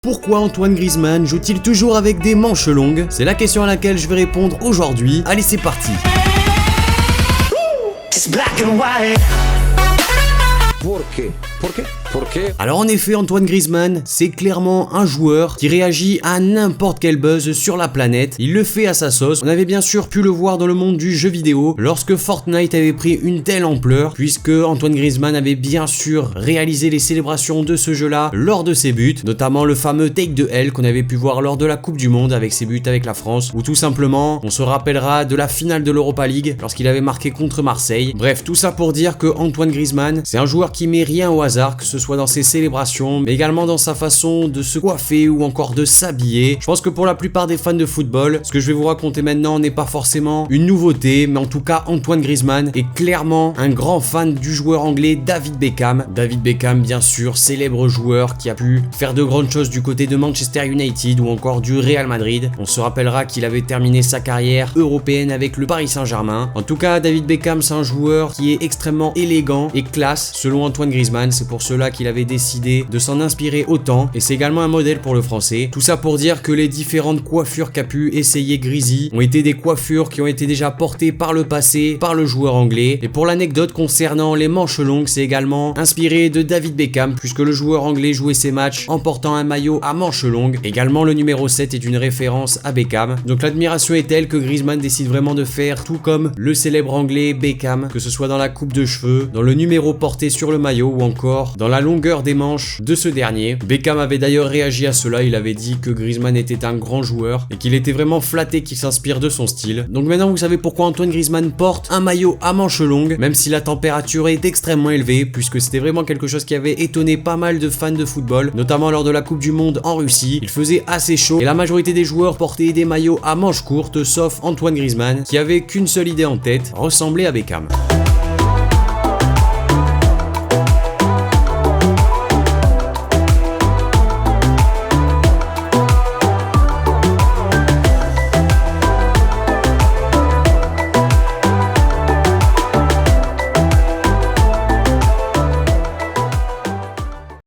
Pourquoi Antoine Griezmann joue-t-il toujours avec des manches longues? C'est la question à laquelle je vais répondre aujourd'hui. Allez, c'est parti. Alors en effet, Antoine Griezmann, c'est clairement un joueur qui réagit à n'importe quel buzz sur la planète. Il le fait à sa sauce. On avait bien sûr pu le voir dans le monde du jeu vidéo lorsque Fortnite avait pris une telle ampleur, puisque Antoine Griezmann avait bien sûr réalisé les célébrations de ce jeu-là lors de ses buts, notamment le fameux Take the L qu'on avait pu voir lors de la Coupe du Monde avec ses buts avec la France, ou tout simplement, on se rappellera de la finale de l'Europa League lorsqu'il avait marqué contre Marseille. Bref, tout ça pour dire que Antoine Griezmann, c'est un joueur qui met rien au hasard, que ce soit dans ses célébrations, mais également dans sa façon de se coiffer ou encore de s'habiller. Je pense que pour la plupart des fans de football, ce que je vais vous raconter maintenant n'est pas forcément une nouveauté, mais en tout cas Antoine Griezmann est clairement un grand fan du joueur anglais David Beckham. David Beckham, bien sûr, célèbre joueur qui a pu faire de grandes choses du côté de Manchester United ou encore du Real Madrid. On se rappellera qu'il avait terminé sa carrière européenne avec le Paris Saint-Germain. En tout cas, David Beckham, c'est un joueur qui est extrêmement élégant et classe selon Antoine Griezmann. C'est pour cela qu'il avait décidé de s'en inspirer autant, et c'est également un modèle pour le français. Tout ça pour dire que les différentes coiffures qu'a pu essayer Griezzy ont été des coiffures qui ont été déjà portées par le passé par le joueur anglais. Et pour l'anecdote concernant les manches longues, c'est également inspiré de David Beckham, puisque le joueur anglais jouait ses matchs en portant un maillot à manches longues. Également, le numéro 7 est une référence à Beckham. Donc l'admiration est telle que Griezmann décide vraiment de faire tout comme le célèbre anglais Beckham, que ce soit dans la coupe de cheveux, dans le numéro porté sur le maillot ou encore dans la longueur des manches de ce dernier. Beckham avait d'ailleurs réagi à cela, il avait dit que Griezmann était un grand joueur et qu'il était vraiment flatté qu'il s'inspire de son style. Donc maintenant vous savez pourquoi Antoine Griezmann porte un maillot à manches longues, même si la température est extrêmement élevée, puisque c'était vraiment quelque chose qui avait étonné pas mal de fans de football, notamment lors de la Coupe du Monde en Russie. Il faisait assez chaud et la majorité des joueurs portaient des maillots à manches courtes, sauf Antoine Griezmann qui avait qu'une seule idée en tête, ressembler à Beckham.